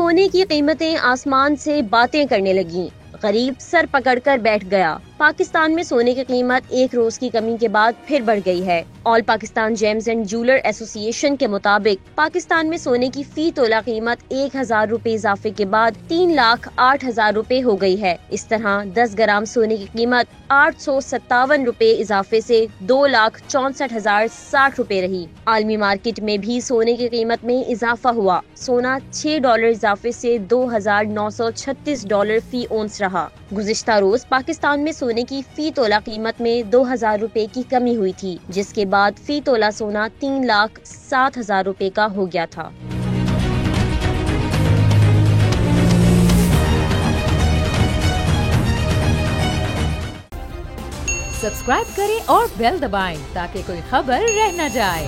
सोने की कीमतें आसमान से बातें करने लगीं। गरीब सर पकड़कर बैठ गया। पाकिस्तान में सोने की कीमत एक रोज की कमी के बाद फिर बढ़ गई है। All Pakistan James and jeweller association के मुताबिक पाकिस्तान में सोने की फी तोला कीमत 1000 रुपए इजाफे के बाद 3,08,000 रुपए हो गई है। इस तरह 10 ग्राम सोने की कीमत 857 रुपए इजाफे से 2,64,060 रुपए रही। आलमी मार्केट में भी सोने की कीमत में इजाफा हुआ। सोना $6 इजाफे से $2,936 फी औंस रहा। गुज़िश्ता रोज पाकिस्तान में सोने की फी तोला कीमत में 2,000 रुपए की कमी हुई थी, जिसके बाद फी तोला सोना 3,07,000 रुपए का हो गया था। सब्सक्राइब करें और बेल दबाएं ताकि कोई खबर रह न जाए।